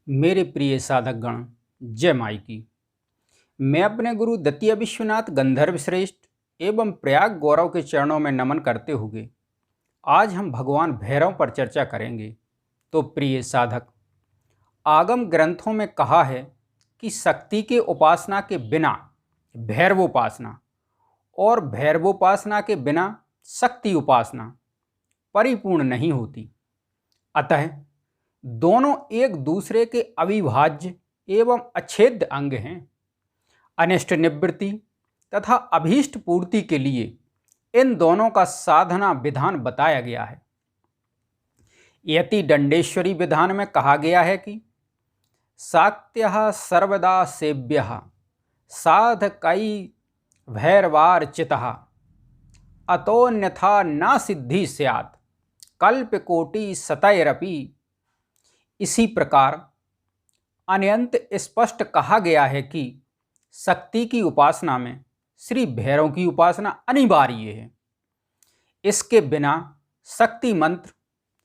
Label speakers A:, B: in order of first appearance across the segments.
A: मेरे प्रिय साधकगण, जय माई की। मैं अपने गुरु दत्तीय विश्वनाथ गंधर्व श्रेष्ठ एवं प्रयाग गौरव के चरणों में नमन करते हुए आज हम भगवान भैरव पर चर्चा करेंगे। तो प्रिय साधक, आगम ग्रंथों में कहा है कि शक्ति के उपासना के बिना भैरवोपासना और भैरवोपासना के बिना शक्ति उपासना परिपूर्ण नहीं होती। अतः दोनों एक दूसरे के अविभाज्य एवं अछेद्य अंग हैं। अनिष्ट निवृत्ति तथा अभीष्ट पूर्ति के लिए इन दोनों का साधना विधान बताया गया है। यति दंडेश्वरी विधान में कहा गया है कि शाक्त्यः सर्वदा सेव्यः साधकै भैरवार्चितः अतोन्यथा न सिद्धि स्यात् कल्पकोटि शतैरपि। इसी प्रकार अनंत स्पष्ट कहा गया है कि शक्ति की उपासना में श्री भैरव की उपासना अनिवार्य है। इसके बिना शक्ति मंत्र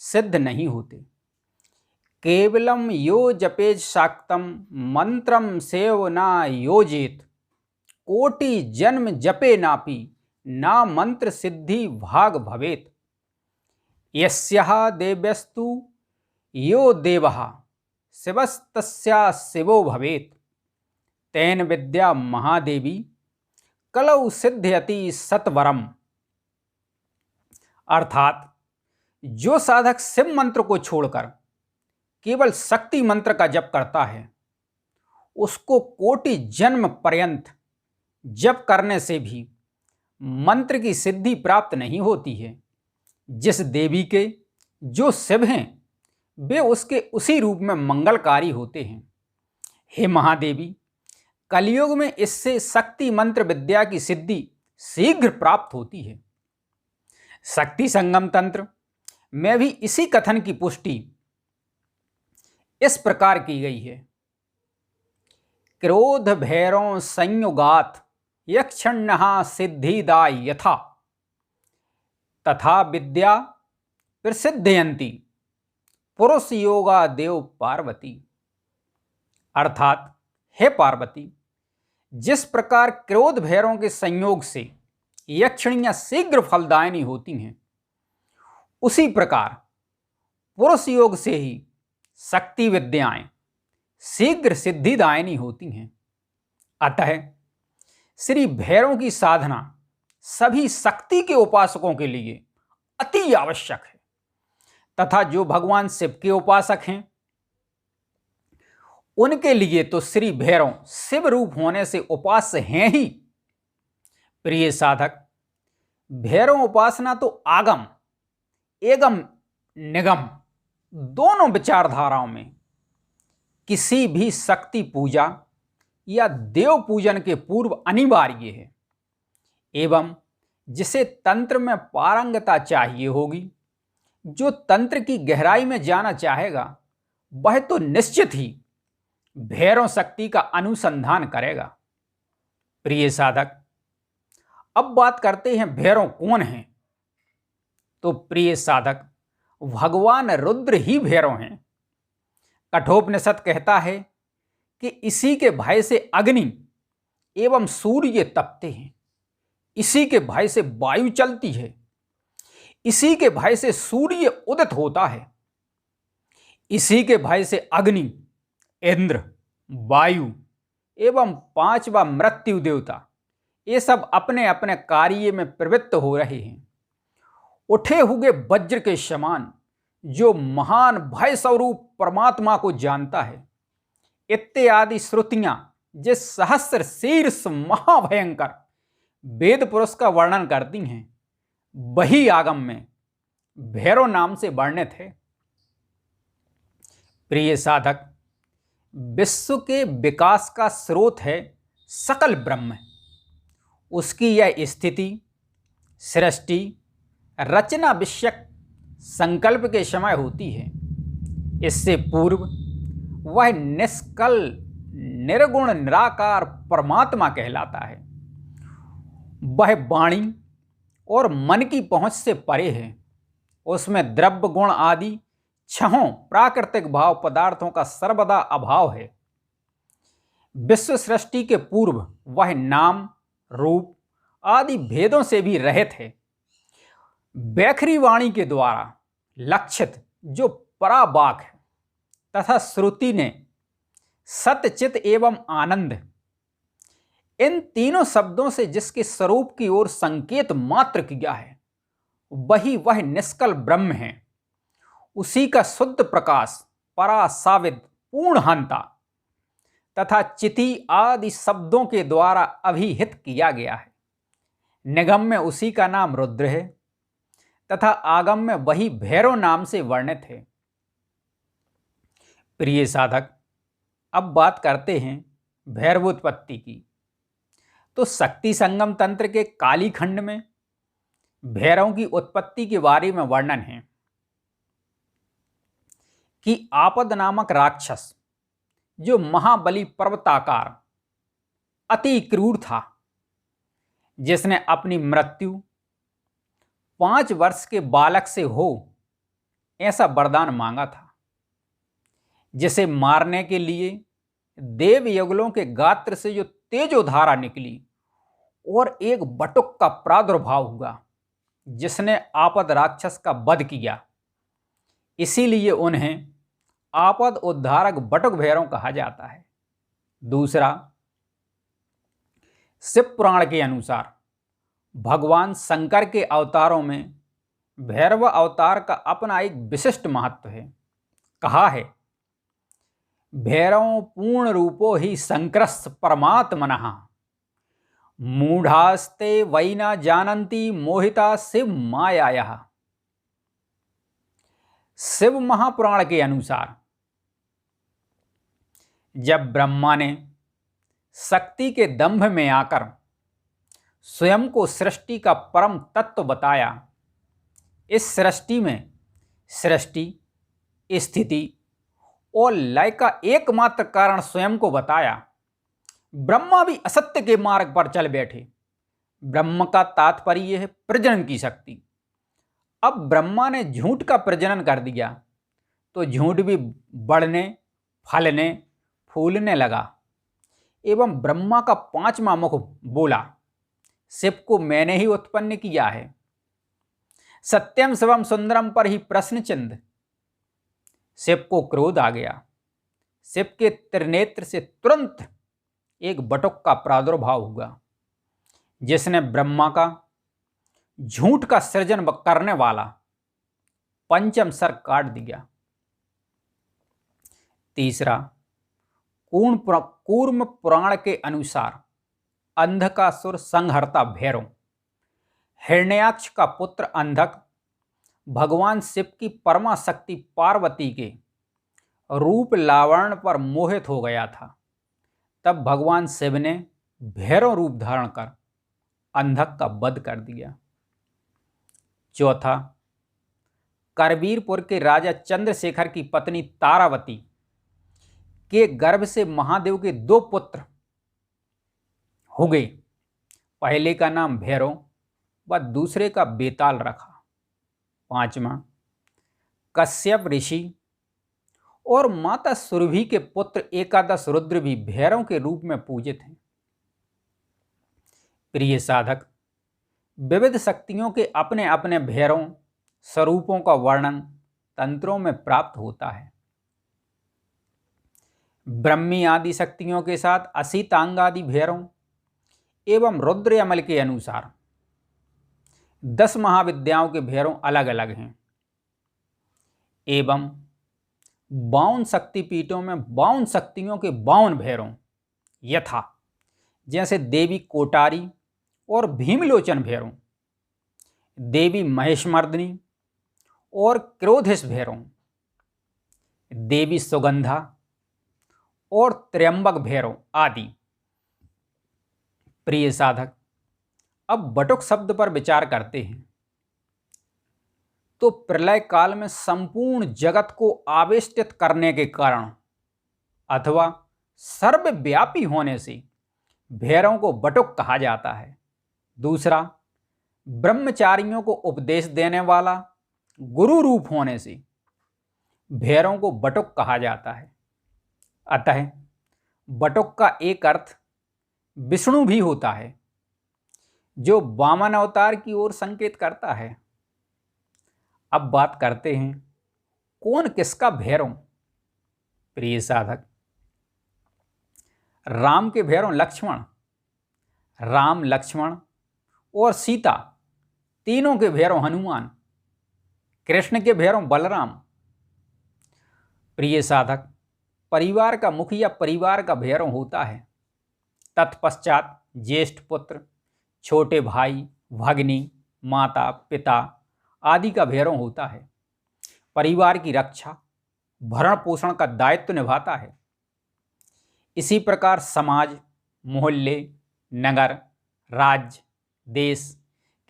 A: सिद्ध नहीं होते। केवलम यो जपेज शाक्तम मंत्रम सेव ना योजित कोटि जन्म जपे नापि ना मंत्र सिद्धि भाग भवेत। यस्याह देव्यस्तु यो देवः शिवस्तस्या शिवो भवेत तेन विद्या महादेवी कलौ सिद्ध्यति सत्वरम। अर्थात जो साधक शिव मंत्र को छोड़कर केवल शक्ति मंत्र का जप करता है उसको कोटि जन्म पर्यंत जप करने से भी मंत्र की सिद्धि प्राप्त नहीं होती है। जिस देवी के जो शिव हैं वे उसके उसी रूप में मंगलकारी होते हैं। हे महादेवी, कलयुग में इससे शक्ति मंत्र विद्या की सिद्धि शीघ्र प्राप्त होती है। शक्ति संगम तंत्र में भी इसी कथन की पुष्टि इस प्रकार की गई है। क्रोध भैरव संयुगात यक्षण्णः सिद्धिदा यथा तथा विद्या प्रसिद्धयन्ति पुरुष योगा देव पार्वती। अर्थात हे पार्वती, जिस प्रकार क्रोध भैरवों के संयोग से यक्षिणियां शीघ्र फलदायिनी होती हैं, उसी प्रकार पुरुष योग से ही शक्ति विद्याएं शीघ्र सिद्धिदायिनी होती हैं। अतः श्री भैरव की साधना सभी शक्ति के उपासकों के लिए अति आवश्यक है तथा जो भगवान शिव के उपासक हैं उनके लिए तो श्री भैरव शिव रूप होने से उपास्य हैं ही। प्रिय साधक, भैरव उपासना तो आगम एवं निगम दोनों विचारधाराओं में किसी भी शक्ति पूजा या देव पूजन के पूर्व अनिवार्य है एवं जिसे तंत्र में पारंगता चाहिए होगी, जो तंत्र की गहराई में जाना चाहेगा वह तो निश्चित ही भैरव शक्ति का अनुसंधान करेगा। प्रिय साधक, अब बात करते हैं भैरव कौन हैं। तो प्रिय साधक, भगवान रुद्र ही भैरव हैं। कठोपनिषद कहता है कि इसी के भय से अग्नि एवं सूर्य तपते हैं, इसी के भय से वायु चलती है, इसी के भय से सूर्य उदित होता है, इसी के भय से अग्नि, इंद्र, वायु एवं पांचवा मृत्यु देवता ये सब अपने अपने कार्य में प्रवृत्त हो रहे हैं। उठे हुए वज्र के समान जो महान भय स्वरूप परमात्मा को जानता है, इत्यादि श्रुतियां जिस सहस्र शीर्ष महाभयंकर वेद पुरुष का वर्णन करती हैं, वही आगम में भैरव नाम से वर्णित है। प्रिय साधक, विश्व के विकास का स्रोत है सकल ब्रह्म। उसकी यह स्थिति सृष्टि रचना विषयक संकल्प के समय होती है। इससे पूर्व वह निष्कल निर्गुण निराकार परमात्मा कहलाता है। वह वाणी और मन की पहुंच से परे है उसमें द्रव्य गुण आदि छहों प्राकृतिक भाव पदार्थों का सर्वदा अभाव है। विश्व सृष्टि के पूर्व वह नाम रूप आदि भेदों से भी रहित है। बैखरी वाणी के द्वारा लक्षित जो परावाक है तथा श्रुति ने सतचित एवं आनंद, इन तीनों शब्दों से जिसके स्वरूप की ओर संकेत मात्र किया है वही वह निष्कल ब्रह्म है। उसी का शुद्ध प्रकाश परासाविद पूर्णहंता तथा चिति आदि शब्दों के द्वारा अभिहित किया गया है। निगम में उसी का नाम रुद्र है तथा आगम में वही भैरव नाम से वर्णित है। प्रिय साधक, अब बात करते हैं भैरवोत्पत्ति की। तो शक्ति संगम तंत्र के काली खंड में भैरव की उत्पत्ति के बारे में वर्णन है कि आपद नामक राक्षस जो महाबली पर्वताकार अति क्रूर था, जिसने अपनी मृत्यु 5 वर्ष के बालक से हो ऐसा वरदान मांगा था, जिसे मारने के लिए देव युगलों के गात्र से जो तेजोधारा निकली और एक बटुक का प्रादुर्भाव हुआ जिसने आपद राक्षस का वध किया। इसीलिए उन्हें आपद उद्धारक बटुक भैरव कहा जाता है। दूसरा, शिव पुराण के अनुसार भगवान शंकर के अवतारों में भैरव अवतार का अपना एक विशिष्ट महत्व है। कहा है, भैरव पूर्ण रूपो ही शंकरस् परमात्मनः मूढ़ास्ते वै न जानन्ति मोहिता शिव मायायाः। शिव महापुराण के अनुसार जब ब्रह्मा ने शक्ति के दंभ में आकर स्वयं को सृष्टि का परम तत्व बताया, इस सृष्टि में सृष्टि, स्थिति और लय का एकमात्र कारण स्वयं को बताया, ब्रह्मा भी असत्य के मार्ग पर चल बैठे। ब्रह्म का तात्पर्य है प्रजनन की शक्ति। अब ब्रह्मा ने झूठ का प्रजनन कर दिया तो झूठ भी बढ़ने, फलने, फूलने लगा एवं ब्रह्मा का 5वां मुख बोला, शिव को मैंने ही उत्पन्न किया है। सत्यम शिवम सुंदरम पर ही प्रश्न चिन्ह। शिव को क्रोध आ गया। शिव के त्रिनेत्र से तुरंत एक बटुक का प्रादुर्भाव हुआ जिसने ब्रह्मा का झूठ का सृजन करने वाला 5वां सर काट दिया। तीसरा, कूर्म पुराण के अनुसार अंधकासुर संहर्ता भैरव, हिरण्याक्ष का पुत्र अंधक, भगवान शिव की परमा शक्ति पार्वती के रूप लावण्य पर मोहित हो गया था। तब भगवान शिव ने भैरव रूप धारण कर अंधक का वध कर दिया। चौथा, करवीरपुर के राजा चंद्रशेखर की पत्नी तारावती के गर्भ से महादेव के 2 पुत्र हो गए। पहले का नाम भैरव व दूसरे का बेताल रखा। 5वां, कश्यप ऋषि और माता सुरभि के पुत्र एकादश रुद्र भी भैरव के रूप में पूजित हैं। प्रिय साधक, विविध शक्तियों के अपने अपने भैरव स्वरूपों का वर्णन तंत्रों में प्राप्त होता है। ब्रह्मी आदि शक्तियों के साथ असीतांग आदि भैरव एवं रुद्र यमल के अनुसार 10 महाविद्याओं के भैरव अलग अलग हैं एवं 52 शक्तिपीठों में 52 शक्तियों के 52 भैरव यथा जैसे देवी कोटारी और भीमलोचन भैरव, देवी महेशमर्दिनी और क्रोधिस भैरव, देवी सुगंधा और त्र्यंबक भैरव आदि। प्रिय साधक, अब बटुक शब्द पर विचार करते हैं तो प्रलय काल में संपूर्ण जगत को आवेष्टित करने के कारण अथवा सर्वव्यापी होने से भैरव को बटुक कहा जाता है। दूसरा, ब्रह्मचारियों को उपदेश देने वाला गुरु रूप होने से भैरव को बटुक कहा जाता है। अतः बटुक का एक अर्थ विष्णु भी होता है, जो वामन अवतार की ओर संकेत करता है। अब बात करते हैं कौन किसका भैरव। प्रिय साधक, राम के भैरव लक्ष्मण, राम लक्ष्मण और सीता तीनों के भैरव हनुमान, कृष्ण के भैरव बलराम। प्रिय साधक, परिवार का मुखिया परिवार का भैरव होता है। तत्पश्चात ज्येष्ठ पुत्र, छोटे भाई, भगिनी, माता, पिता आदि का भैरव होता है। परिवार की रक्षा, भरण पोषण का दायित्व निभाता है। इसी प्रकार समाज, मोहल्ले, नगर, राज्य, देश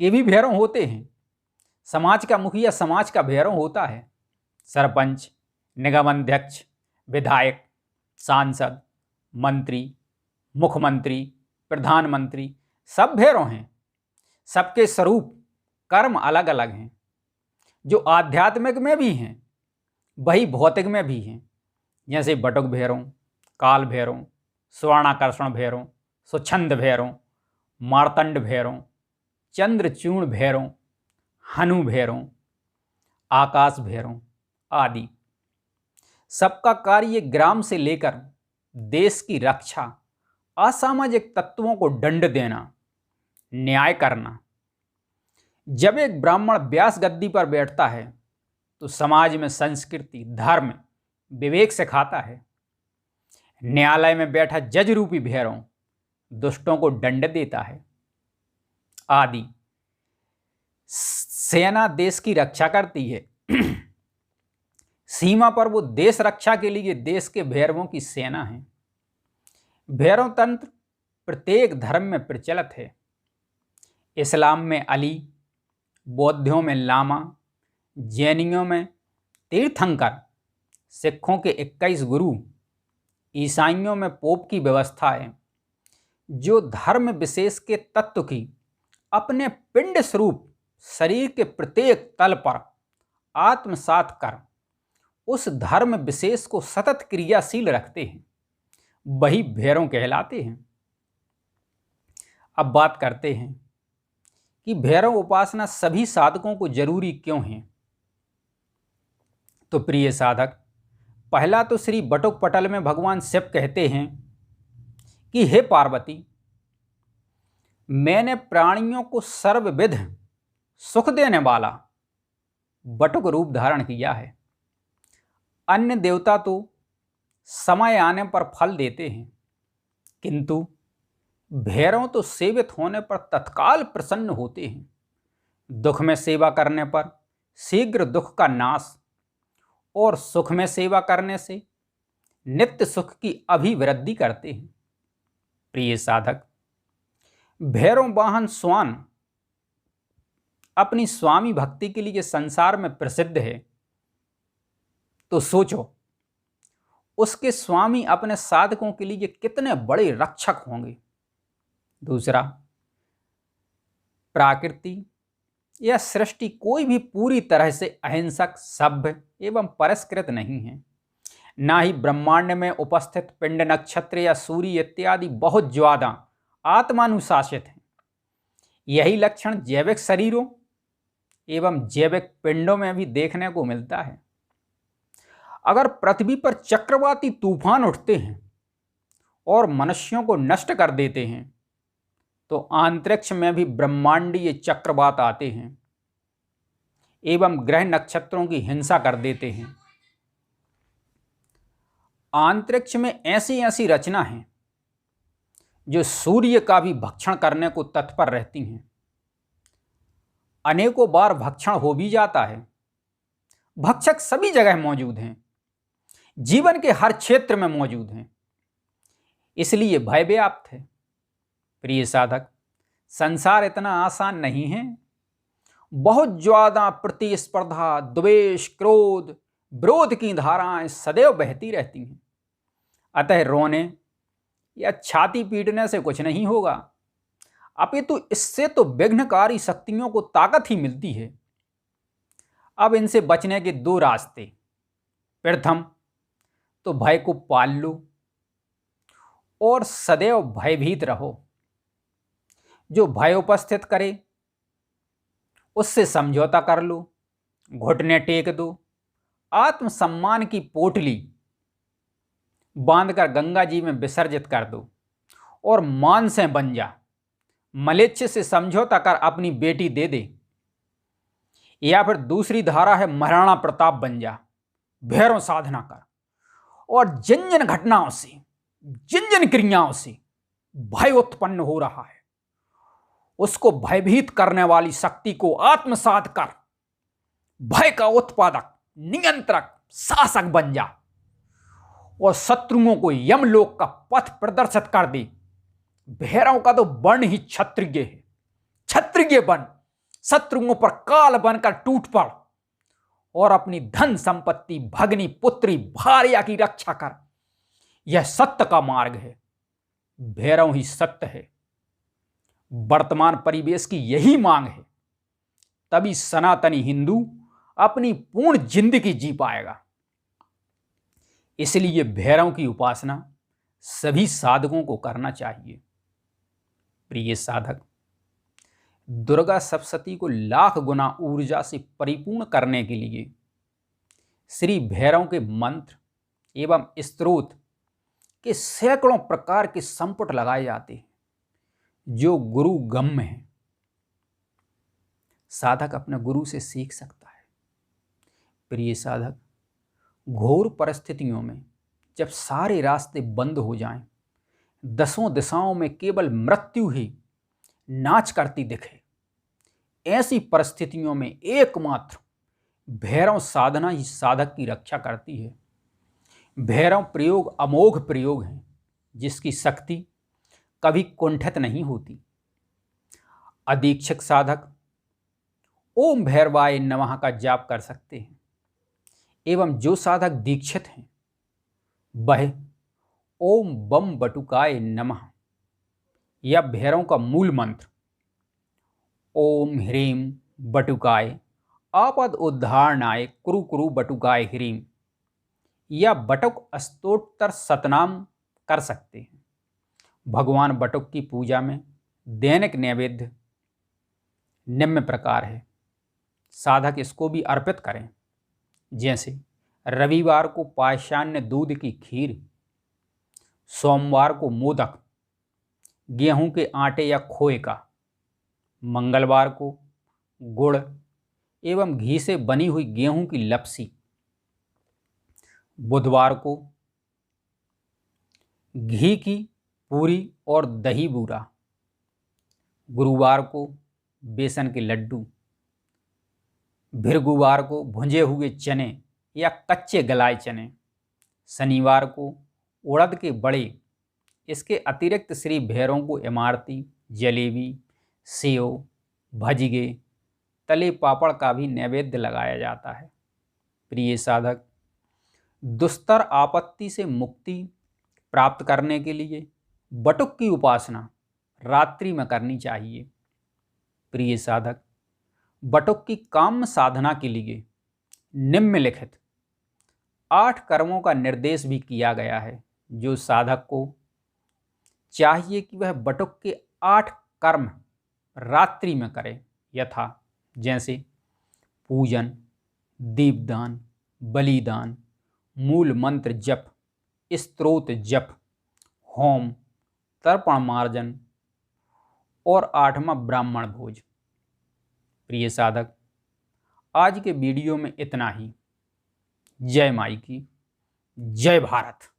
A: के भी भैरव होते हैं। समाज का मुखिया समाज का भैरव होता है। सरपंच, निगम अध्यक्ष, विधायक, सांसद, मंत्री, मुख्यमंत्री, प्रधानमंत्री सब भैरव हैं। सबके स्वरूप, कर्म अलग अलग हैं। जो आध्यात्मिक में भी हैं वही भौतिक में भी हैं। जैसे बटुक भैरव, काल भैरव, स्वर्णाकर्षण भैरव, स्वच्छंद भैरव, मार्तंड भैरव, चंद्रचूर्ण भैरव, हनु भैरव, आकाश भैरव आदि। सबका कार्य ग्राम से लेकर देश की रक्षा, असामाजिक तत्वों को दंड देना, न्याय करना। जब एक ब्राह्मण व्यास गद्दी पर बैठता है तो समाज में संस्कृति, धर्म, विवेक सिखाता है। न्यायालय में बैठा जज रूपी भैरव दुष्टों को दंड देता है आदि। सेना देश की रक्षा करती है। सीमा पर वो देश रक्षा के लिए देश के भैरवों की सेना है। भैरव तंत्र प्रत्येक धर्म में प्रचलित है। इस्लाम में अली, बौद्धों में लामा, जैनियों में तीर्थंकर, सिखों के 21 गुरु, ईसाइयों में पोप की व्यवस्था है, जो धर्म विशेष के तत्व की अपने पिंड स्वरूप शरीर के प्रत्येक तल पर आत्मसात कर उस धर्म विशेष को सतत क्रियाशील रखते हैं, वही भैरव कहलाते हैं। अब बात करते हैं कि भैरव उपासना सभी साधकों को जरूरी क्यों है। तो प्रिय साधक, पहला तो श्री बटुक पटल में भगवान शिव कहते हैं कि हे पार्वती, मैंने प्राणियों को सर्वविध सुख देने वाला बटुक रूप धारण किया है। अन्य देवता तो समय आने पर फल देते हैं, किंतु भैरव तो सेवित होने पर तत्काल प्रसन्न होते हैं। दुख में सेवा करने पर शीघ्र दुख का नाश और सुख में सेवा करने से नित्य सुख की अभिवृद्धि करते हैं। प्रिय साधक, भैरव वाहन स्वान अपनी स्वामी भक्ति के लिए संसार में प्रसिद्ध है। तो सोचो, उसके स्वामी अपने साधकों के लिए कितने बड़े रक्षक होंगे। दूसरा, प्रकृति या सृष्टि कोई भी पूरी तरह से अहिंसक, सभ्य एवं परस्कृत नहीं है। ना ही ब्रह्मांड में उपस्थित पिंड, नक्षत्र या सूर्य इत्यादि बहुत ज्यादा आत्मानुशासित हैं। यही लक्षण जैविक शरीरों एवं जैविक पिंडों में भी देखने को मिलता है। अगर पृथ्वी पर चक्रवाती तूफान उठते हैं और मनुष्यों को नष्ट कर देते हैं, तो अंतरिक्ष में भी ब्रह्मांडीय चक्रवात आते हैं एवं ग्रह नक्षत्रों की हिंसा कर देते हैं। अंतरिक्ष में ऐसी ऐसी रचना है जो सूर्य का भी भक्षण करने को तत्पर रहती हैं। अनेकों बार भक्षण हो भी जाता है। भक्षक सभी जगह मौजूद हैं, जीवन के हर क्षेत्र में मौजूद हैं, इसलिए भय व्याप्त है। प्रिय साधक, संसार इतना आसान नहीं है। बहुत ज्यादा प्रतिस्पर्धा, द्वेष, क्रोध, विरोध की धाराएं सदैव बहती रहती हैं। अतः रोने या छाती पीटने से कुछ नहीं होगा, अपितु इससे तो विघ्नकारी शक्तियों को ताकत ही मिलती है। अब इनसे बचने के दो रास्ते। प्रथम तो भय को पाल लो और सदैव भयभीत रहो। जो भय उपस्थित करे उससे समझौता कर लो, घुटने टेक दो, आत्मसम्मान की पोटली बांधकर गंगा जी में विसर्जित कर दो और मान से बन जा। मलेच्छ से समझौता कर अपनी बेटी दे दे। या फिर दूसरी धारा है महाराणा प्रताप बन जा, भैरव साधना कर और जिन जिन घटनाओं से, जिन जिन क्रियाओं से भय उत्पन्न हो रहा है उसको भयभीत करने वाली शक्ति को आत्मसात कर भय का उत्पादक, नियंत्रक, शासक बन जा और शत्रुओं को यमलोक का पथ प्रदर्शित कर दे। भैरव का तो वर्ण ही क्षत्रिय है। क्षत्रिय बन, शत्रुओं पर काल बनकर टूट पड़ और अपनी धन संपत्ति, भगनी, पुत्री, भार्या की रक्षा कर। यह सत्य का मार्ग है। भैरव ही सत्य है। वर्तमान परिवेश की यही मांग है, तभी सनातनी हिंदू अपनी पूर्ण जिंदगी जी पाएगा। इसलिए भैरव की उपासना सभी साधकों को करना चाहिए। प्रिय साधक, दुर्गा सप्तशती को लाख गुना ऊर्जा से परिपूर्ण करने के लिए श्री भैरव के मंत्र एवं स्तोत्र के सैकड़ों प्रकार के संपुट लगाए जाते हैं जो गुरु गम्य है। साधक अपने गुरु से सीख सकता है। प्रिय साधक, घोर परिस्थितियों में जब सारे रास्ते बंद हो जाएं, दसों दिशाओं में केवल मृत्यु ही नाच करती दिखे, ऐसी परिस्थितियों में एकमात्र भैरव साधना ही साधक की रक्षा करती है। भैरव प्रयोग अमोघ प्रयोग है जिसकी शक्ति कभी कुंठित नहीं होती। अदीक्षक साधक ओम भैरवाय नमः का जाप कर सकते हैं एवं जो साधक दीक्षित हैं वह ओम बम बटुकाय नमः या भैरव का मूल मंत्र ओम ह्रीम बटुकाय आपद उद्धारणाय कुरु कुरु बटुकाय ह्रीम या बटुक स्तोत्र सतनाम कर सकते हैं। भगवान बटुक की पूजा में दैनिक नैवेद्य निम्न प्रकार है। साधक इसको भी अर्पित करें, जैसे रविवार को पाषाण्य दूध की खीर, सोमवार को मोदक गेहूं के आटे या खोए का, मंगलवार को गुड़ एवं घी से बनी हुई गेहूं की लपसी, बुधवार को घी की पूरी और दही बूरा, गुरुवार को बेसन के लड्डू, भृगुवार को भुंजे हुए चने या कच्चे गलाए चने, शनिवार को उड़द के बड़े। इसके अतिरिक्त श्री भैरव को इमारती, जलेबी, सेव, भजिगे, तले पापड़ का भी नैवेद्य लगाया जाता है। प्रिय साधक, दुस्तर आपत्ति से मुक्ति प्राप्त करने के लिए बटुक की उपासना रात्रि में करनी चाहिए। प्रिय साधक, बटुक की काम साधना के लिए निम्नलिखित 8 कर्मों का निर्देश भी किया गया है जो साधक को चाहिए कि वह बटुक के 8 कर्म रात्रि में करे, यथा जैसे पूजन, दीपदान, बलिदान, मूल मंत्र जप, स्तोत्र जप, होम, तर्पण मार्जन और 8वां ब्राह्मण भोज। प्रिय साधक, आज के वीडियो में इतना ही। जय माई की, जय भारत।